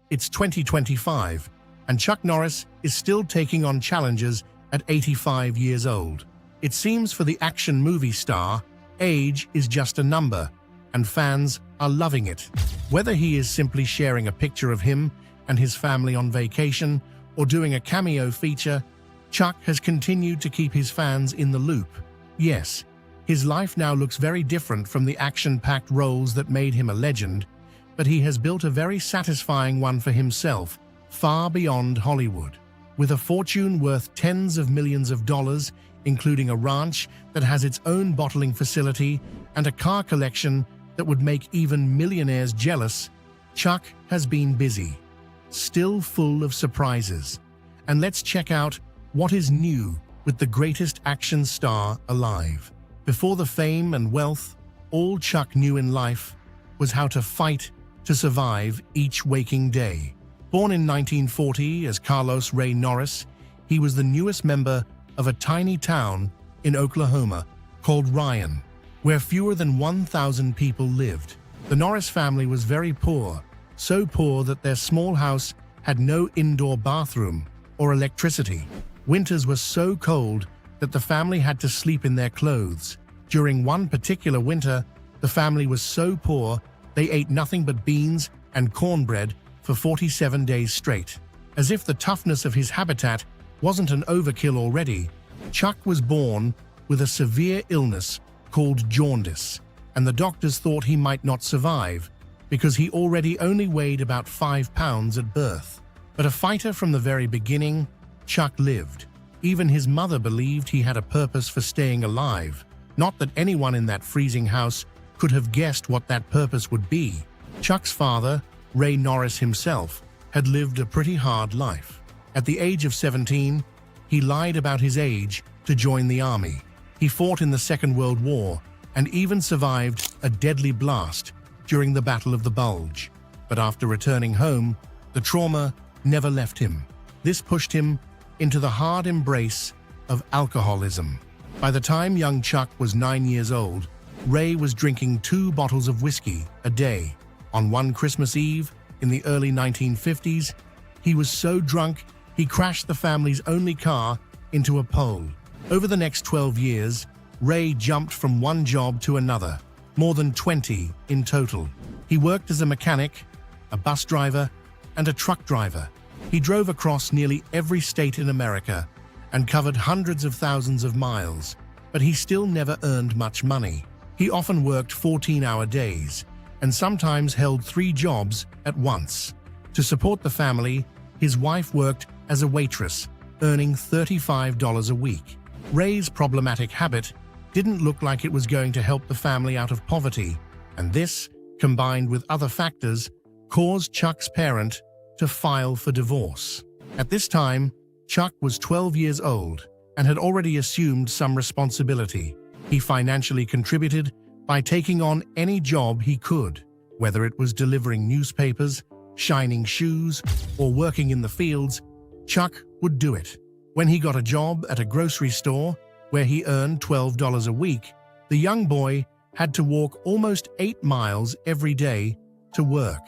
It's 2025, and Chuck Norris is still taking on challenges at 85 years old. It seems for the action movie star, age is just a number, and fans are loving it. Whether he is simply sharing a picture of him and his family on vacation or doing a cameo feature, Chuck has continued to keep his fans in the loop. Yes, his life now looks very different from the action-packed roles that made him a legend, but he has built a very satisfying one for himself, far beyond Hollywood. With a fortune worth tens of millions of dollars, including a ranch that has its own bottling facility and a car collection that would make even millionaires jealous, Chuck has been busy, still full of surprises. And let's check out what is new with the greatest action star alive. Before the fame and wealth, all Chuck knew in life was how to fight to survive each waking day. Born in 1940 as Carlos Ray Norris, he was the newest member of a tiny town in Oklahoma called Ryan, where fewer than 1,000 people lived. The Norris family was very poor, so poor that their small house had no indoor bathroom or electricity. Winters were so cold that the family had to sleep in their clothes. During one particular winter, the family was so poor they ate nothing but beans and cornbread for 47 days straight. As if the toughness of his habitat wasn't an overkill already, Chuck was born with a severe illness called jaundice, and the doctors thought he might not survive because he already only weighed about 5 pounds at birth. But a fighter from the very beginning, Chuck lived. Even his mother believed he had a purpose for staying alive. Not that anyone in that freezing house could have guessed what that purpose would be. Chuck's father, Ray Norris himself, had lived a pretty hard life. At the age of 17, he lied about his age to join the army. He fought in the Second World War and even survived a deadly blast during the Battle of the Bulge. But after returning home, the trauma never left him. This pushed him into the hard embrace of alcoholism. By the time young Chuck was 9 years old, Ray was drinking 2 bottles of whiskey a day. On one Christmas Eve in the early 1950s, he was so drunk he crashed the family's only car into a pole. Over the next 12 years, Ray jumped from one job to another, more than 20 in total. He worked as a mechanic, a bus driver, and a truck driver. He drove across nearly every state in America and covered hundreds of thousands of miles, but he still never earned much money. He often worked 14-hour days and sometimes held 3 jobs at once. To support the family, his wife worked as a waitress, earning $35 a week. Ray's problematic habit didn't look like it was going to help the family out of poverty, and this, combined with other factors, caused Chuck's parent to file for divorce. At this time, Chuck was 12 years old and had already assumed some responsibility. He financially contributed by taking on any job he could, whether it was delivering newspapers, shining shoes, or working in the fields. Chuck would do it. When he got a job at a grocery store, where he earned $12 a week, the young boy had to walk almost 8 miles every day to work.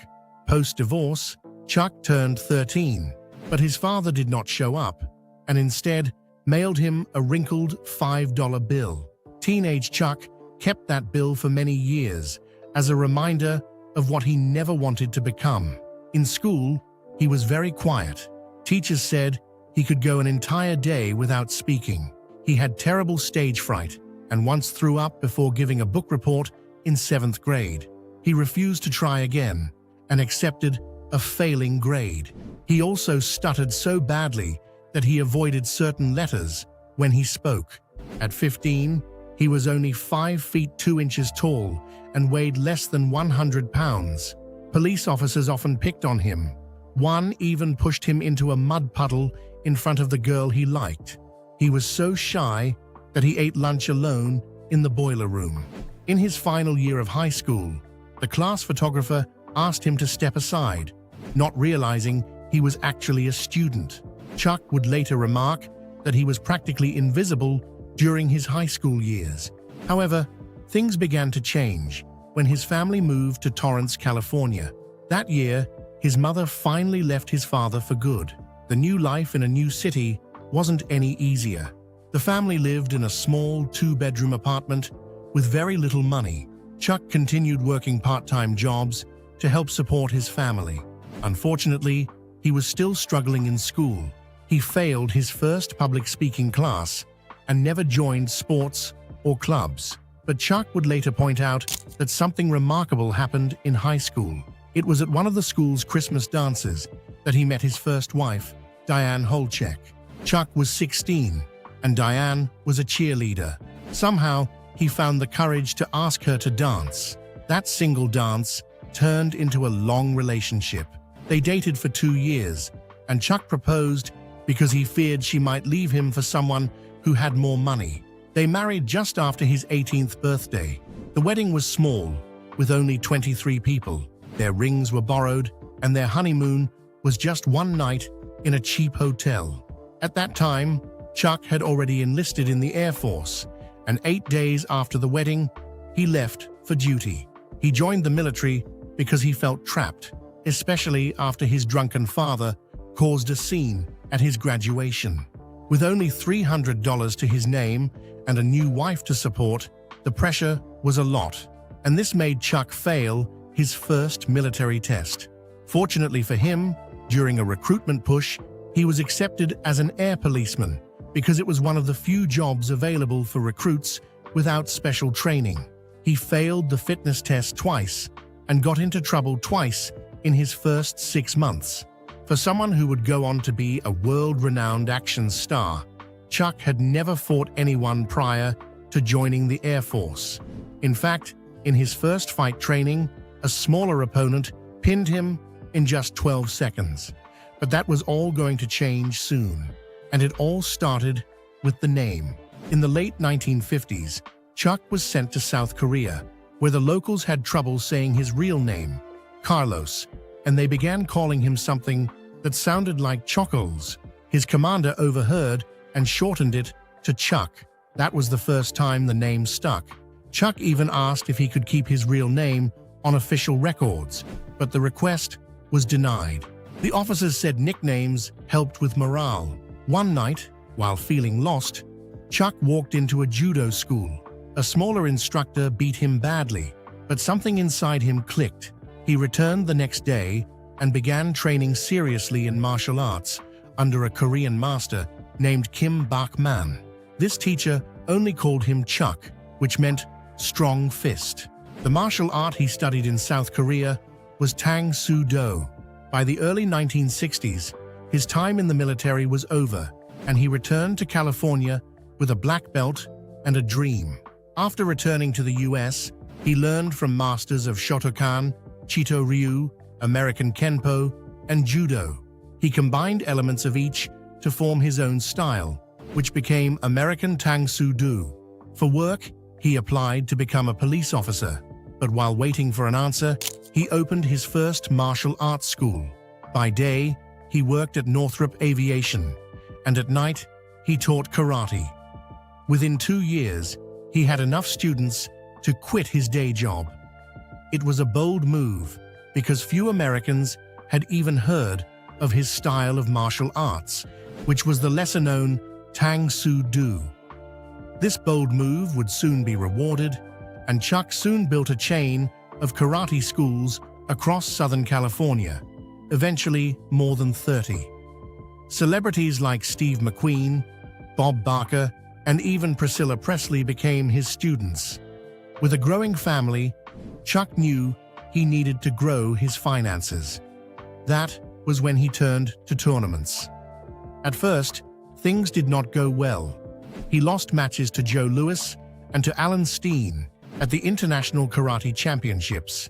Post-divorce, Chuck turned 13, but his father did not show up, and instead mailed him a wrinkled $5 bill. Teenage Chuck kept that bill for many years as a reminder of what he never wanted to become. In school, he was very quiet. Teachers said he could go an entire day without speaking. He had terrible stage fright and once threw up before giving a book report in 7th grade. He refused to try again and accepted a failing grade. He also stuttered so badly that he avoided certain letters when he spoke. At 15, he was only 5 feet 2 inches tall and weighed less than 100 pounds. Police officers often picked on him. One even pushed him into a mud puddle in front of the girl he liked. He was so shy that he ate lunch alone in the boiler room. In his final year of high school, the class photographer asked him to step aside, not realizing he was actually a student. Chuck would later remark that he was practically invisible during his high school years. However, things began to change when his family moved to Torrance, California. That year, his mother finally left his father for good. The new life in a new city wasn't any easier. The family lived in a small two-bedroom apartment with very little money. Chuck continued working part-time jobs to help support his family. Unfortunately, he was still struggling in school. He failed his first public speaking class and never joined sports or clubs. But Chuck would later point out that something remarkable happened in high school. It was at one of the school's Christmas dances that he met his first wife, Diane Holchek. Chuck was 16, and Diane was a cheerleader. Somehow, he found the courage to ask her to dance. That single dance turned into a long relationship. They dated for 2 years, and Chuck proposed because he feared she might leave him for someone who had more money. They married just after his 18th birthday. The wedding was small, with only 23 people. Their rings were borrowed, and their honeymoon was just one night in a cheap hotel. At that time, Chuck had already enlisted in the Air Force, and 8 days after the wedding, he left for duty. He joined the military because he felt trapped, especially after his drunken father caused a scene at his graduation. With only $300 to his name and a new wife to support, the pressure was a lot, and this made Chuck fail his first military test. Fortunately for him, during a recruitment push, he was accepted as an air policeman because it was one of the few jobs available for recruits without special training. He failed the fitness test twice and got into trouble twice in his first 6 months. For someone who would go on to be a world-renowned action star, Chuck had never fought anyone prior to joining the Air Force. In fact, in his first fight training, a smaller opponent pinned him in just 12 seconds. But that was all going to change soon, and it all started with the name. In the late 1950s, Chuck was sent to South Korea, where the locals had trouble saying his real name, Carlos, and they began calling him something that sounded like Chockles. His commander overheard and shortened it to Chuck. That was the first time the name stuck. Chuck even asked if he could keep his real name on official records, but the request was denied. The officers said nicknames helped with morale. One night, while feeling lost, Chuck walked into a judo school. A smaller instructor beat him badly, but something inside him clicked. He returned the next day and began training seriously in martial arts under a Korean master named Kim Bak-man. This teacher only called him Chuck, which meant strong fist. The martial art he studied in South Korea was Tang Soo Do. By the early 1960s, his time in the military was over, and he returned to California with a black belt and a dream. After returning to the US, he learned from masters of Shotokan, Chito Ryu, American Kenpo, and Judo. He combined elements of each to form his own style, which became American Tang Soo Do. For work, he applied to become a police officer, but while waiting for an answer, he opened his first martial arts school. By day, he worked at Northrop Aviation, and at night, he taught karate. Within 2 years, he had enough students to quit his day job. It was a bold move because few Americans had even heard of his style of martial arts, which was the lesser-known Tang Soo Do. This bold move would soon be rewarded, and Chuck soon built a chain of karate schools across Southern California, eventually more than 30. Celebrities like Steve McQueen, Bob Barker, and even Priscilla Presley became his students. With a growing family, Chuck knew he needed to grow his finances. That was when he turned to tournaments. At first, things did not go well. He lost matches to Joe Louis and to Alan Steen at the International Karate Championships.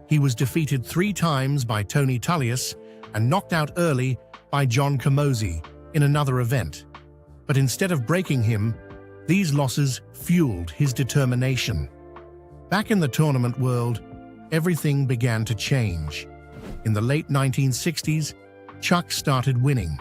He was defeated 3 times by Tony Tullius and knocked out early by John Camozzi in another event. But instead of breaking him, these losses fueled his determination. Back in the tournament world, everything began to change. In the late 1960s, Chuck started winning.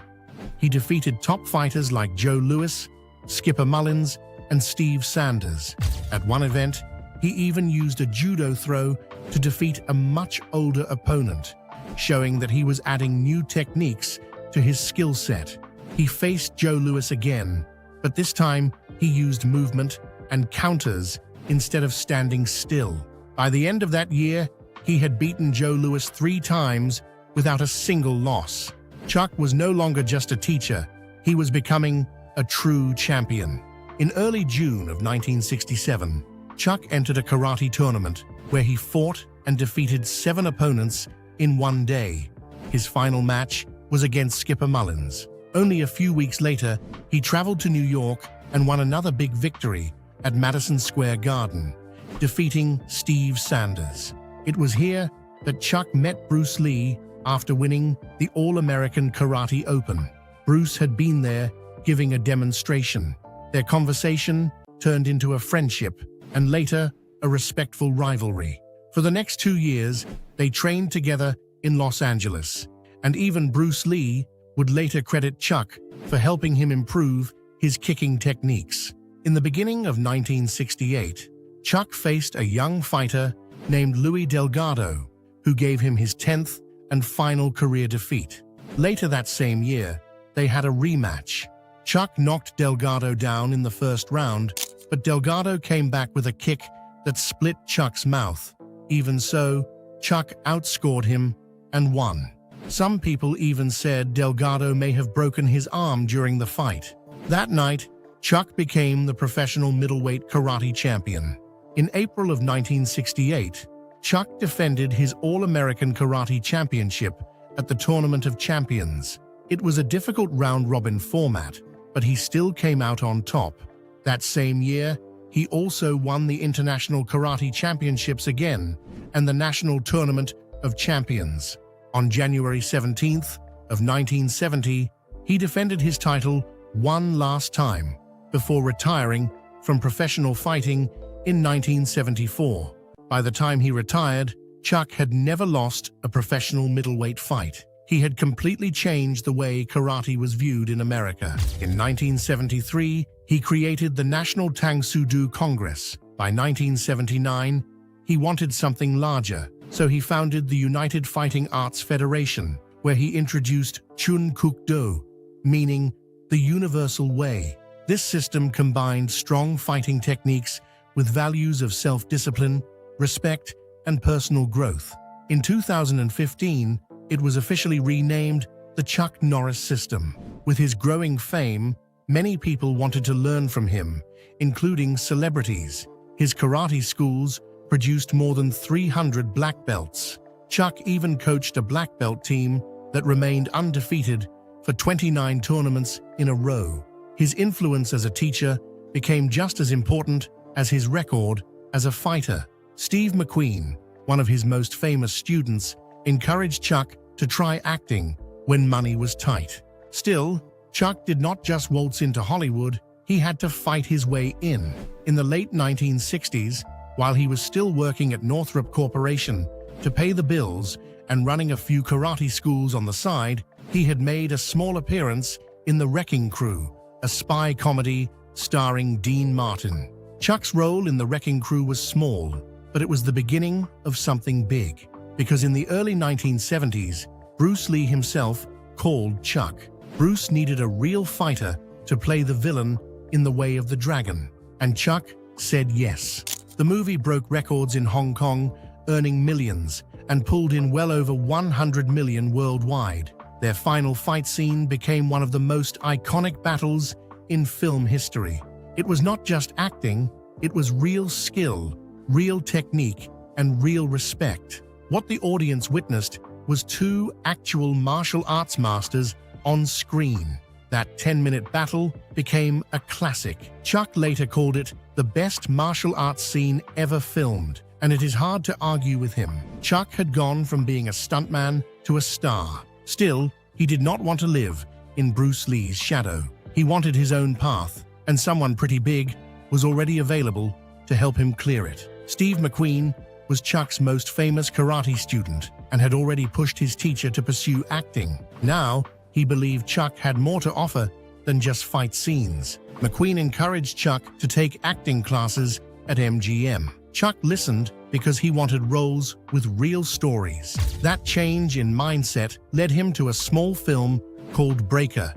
He defeated top fighters like Joe Louis, Skipper Mullins, and Steve Sanders. At one event, he even used a judo throw to defeat a much older opponent. showing that he was adding new techniques to his skill set. He faced Joe Louis again, but this time he used movement and counters instead of standing still. By the end of that year, he had beaten Joe Louis 3 times without a single loss. Chuck was no longer just a teacher, he was becoming a true champion. In early June of 1967, Chuck entered a karate tournament where he fought and defeated 7 opponents in one day. His final match was against Skipper Mullins. Only a few weeks later, he traveled to New York and won another big victory at Madison Square Garden, defeating Steve Sanders. It was here that Chuck met Bruce Lee after winning the All-American Karate Open. Bruce had been there giving a demonstration. Their conversation turned into a friendship and later a respectful rivalry. For the next 2 years, they trained together in Los Angeles, and even Bruce Lee would later credit Chuck for helping him improve his kicking techniques. In the beginning of 1968, Chuck faced a young fighter named Louis Delgado, who gave him his 10th and final career defeat. Later that same year, they had a rematch. Chuck knocked Delgado down in the first round, but Delgado came back with a kick that split Chuck's mouth. Even so, Chuck outscored him and won. Some people even said Delgado may have broken his arm during the fight. That night, Chuck became the professional middleweight karate champion. In April of 1968, Chuck defended his All-American Karate Championship at the Tournament of Champions. It was a difficult round-robin format, but he still came out on top. That same year, he also won the International Karate Championships again and the National Tournament of Champions. On January 17th of 1970, he defended his title one last time before retiring from professional fighting in 1974. By the time he retired, Chuck had never lost a professional middleweight fight. He had completely changed the way karate was viewed in America. In 1973, he created the National Tang Soo Do Congress. By 1979, he wanted something larger, so he founded the United Fighting Arts Federation, where he introduced Chun Kuk Do, meaning the universal way. This system combined strong fighting techniques with values of self-discipline, respect, and personal growth. In 2015, it was officially renamed the Chuck Norris system. With his growing fame, many people wanted to learn from him, including celebrities. His karate schools produced more than 300 black belts. Chuck even coached a black belt team that remained undefeated for 29 tournaments in a row. His influence as a teacher became just as important as his record as a fighter. Steve McQueen, one of his most famous students, encouraged Chuck to try acting when money was tight. Still, Chuck did not just waltz into Hollywood, he had to fight his way in. In the late 1960s, while he was still working at Northrop Corporation to pay the bills and running a few karate schools on the side, he had made a small appearance in The Wrecking Crew, a spy comedy starring Dean Martin. Chuck's role in The Wrecking Crew was small, but it was the beginning of something big. Because in the early 1970s, Bruce Lee himself called Chuck. Bruce needed a real fighter to play the villain in The Way of the Dragon, and Chuck said yes. The movie broke records in Hong Kong, earning millions, and pulled in well over 100 million worldwide. Their final fight scene became one of the most iconic battles in film history. It was not just acting, it was real skill, real technique, and real respect. What the audience witnessed was 2 actual martial arts masters on screen. That 10-minute battle became a classic. Chuck later called it the best martial arts scene ever filmed, and it is hard to argue with him. Chuck had gone from being a stuntman to a star. Still, he did not want to live in Bruce Lee's shadow. He wanted his own path, and someone pretty big was already available to help him clear it. Steve McQueen was Chuck's most famous karate student and had already pushed his teacher to pursue acting. Now, he believed Chuck had more to offer than just fight scenes. McQueen encouraged Chuck to take acting classes at MGM. Chuck listened because he wanted roles with real stories. That change in mindset led him to a small film called Breaker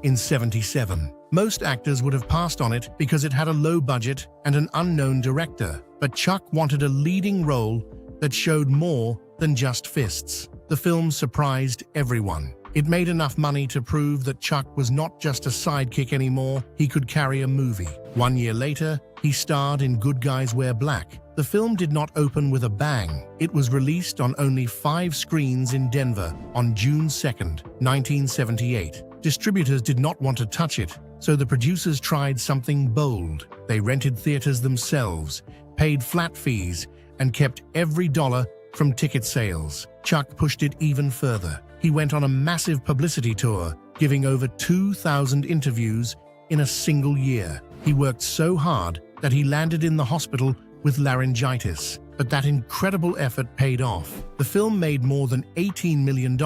in '77. Most actors would have passed on it because it had a low budget and an unknown director, but Chuck wanted a leading role that showed more than just fists. The film surprised everyone. It made enough money to prove that Chuck was not just a sidekick anymore, he could carry a movie. 1 year later, he starred in Good Guys Wear Black. The film did not open with a bang. It was released on only 5 screens in Denver on June 2nd, 1978. Distributors did not want to touch it, so the producers tried something bold. They rented theaters themselves, paid flat fees, and kept every dollar from ticket sales. Chuck pushed it even further. He went on a massive publicity tour, giving over 2,000 interviews in a single year. He worked so hard that he landed in the hospital with laryngitis, but that incredible effort paid off. The film made more than $18 million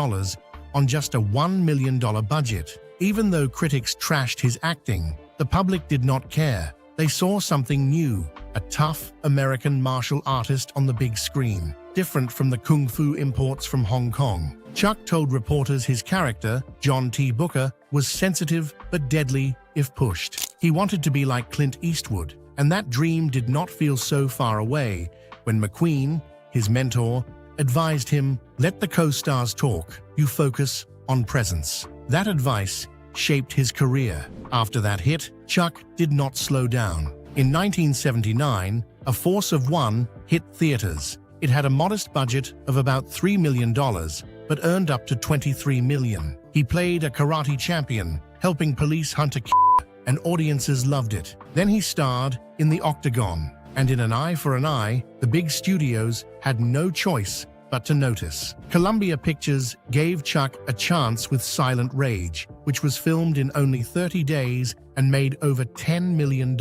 on just a $1 million budget. Even though critics trashed his acting, the public did not care. They saw something new, a tough American martial artist on the big screen, different from the kung fu imports from Hong Kong. Chuck told reporters his character, John T. Booker, was sensitive but deadly if pushed. He wanted to be like Clint Eastwood, and that dream did not feel so far away when McQueen, his mentor, advised him, "Let the co-stars talk, you focus on presence." That advice shaped his career. After that hit, Chuck did not slow down. In 1979, A Force of One hit theaters. It had a modest budget of about $3 million, but earned up to $23 million. He played a karate champion, helping police hunt a killer, and audiences loved it. Then he starred in The Octagon, and in An Eye for an Eye, the big studios had no choice but to notice. Columbia Pictures gave Chuck a chance with Silent Rage, which was filmed in only 30 days and made over $10 million.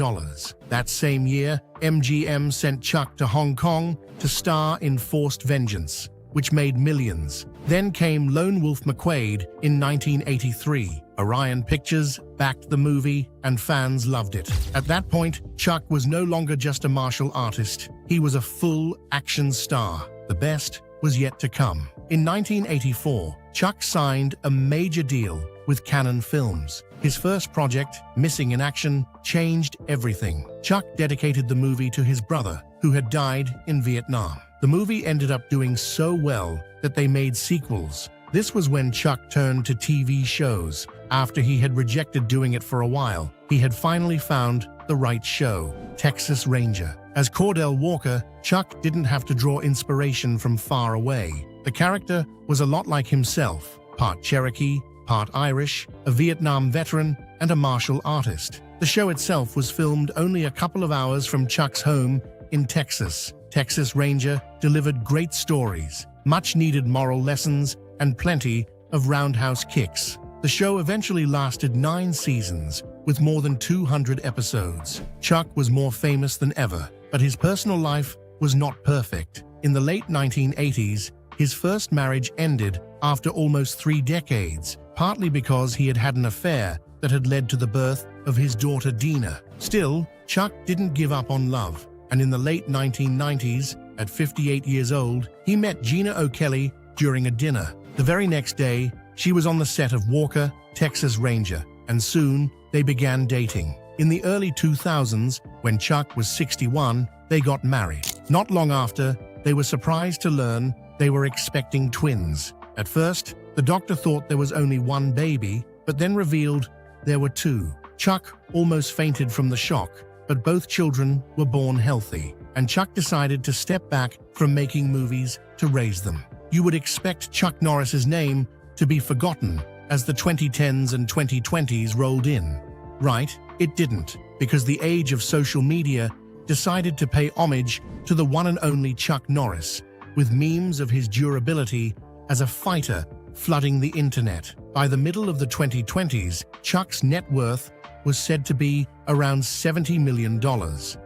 That same year, MGM sent Chuck to Hong Kong to star in Forced Vengeance, which made millions. Then came Lone Wolf McQuade in 1983. Orion Pictures backed the movie, and fans loved it. At that point, Chuck was no longer just a martial artist. He was a full action star. The best was yet to come. In 1984, Chuck signed a major deal with Cannon Films. His first project, Missing in Action, changed everything. Chuck dedicated the movie to his brother, who had died in Vietnam. The movie ended up doing so well that they made sequels. This was when Chuck turned to TV shows. After he had rejected doing it for a while, he had finally found the right show, Texas Ranger. As Cordell Walker, Chuck didn't have to draw inspiration from far away. The character was a lot like himself, part Cherokee, part Irish, a Vietnam veteran, and a martial artist. The show itself was filmed only a couple of hours from Chuck's home in Texas. Texas Ranger delivered great stories, much-needed moral lessons, and plenty of roundhouse kicks. The show eventually lasted 9 seasons, with more than 200 episodes. Chuck was more famous than ever, but his personal life was not perfect. In the late 1980s, his first marriage ended after almost 3 decades, partly because he had had an affair that had led to the birth of his daughter Dina. Still, Chuck didn't give up on love, and in the late 1990s, at 58 years old, he met Gina O'Kelly during a dinner. The very next day, she was on the set of Walker, Texas Ranger, and soon they began dating. In the early 2000s, when Chuck was 61, they got married. Not long after, they were surprised to learn they were expecting twins. At first, the doctor thought there was only one baby, but then revealed there were 2. Chuck almost fainted from the shock, but both children were born healthy, and Chuck decided to step back from making movies to raise them. You would expect Chuck Norris's name to be forgotten as the 2010s and 2020s rolled in. Right, it didn't, because the age of social media decided to pay homage to the one and only Chuck Norris, with memes of his durability as a fighter flooding the internet. By the middle of the 2020s, Chuck's net worth was said to be around $70 million.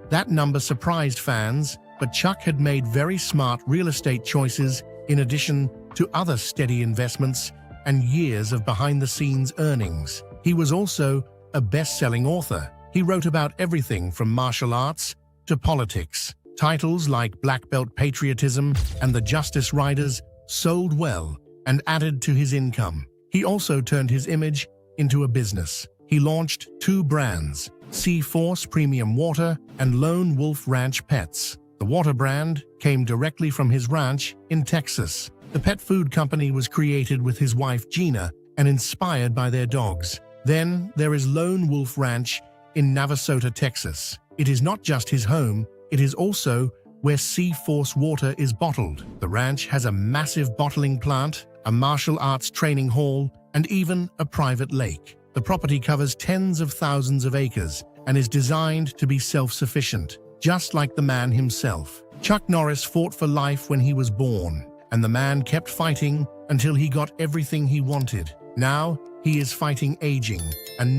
That number surprised fans, but Chuck had made very smart real estate choices in addition to other steady investments and years of behind-the-scenes earnings. He was also a best-selling author. He wrote about everything from martial arts to politics Titles like Black Belt Patriotism and the Justice Riders sold well and added to his income. He also turned his image into a business. He launched 2 brands, Sea Force Premium Water and Lone Wolf Ranch Pets. The water brand came directly from his ranch in Texas. The pet food company was created with his wife Gina and inspired by their dogs. Then there is Lone Wolf Ranch in Navasota, Texas. It is not just his home, it is also where Sea Force water is bottled. The ranch has a massive bottling plant, a martial arts training hall, and even a private lake. The property covers tens of thousands of acres and is designed to be self-sufficient, just like the man himself. Chuck Norris fought for life when he was born, and the man kept fighting until he got everything he wanted. Now, he is fighting aging, and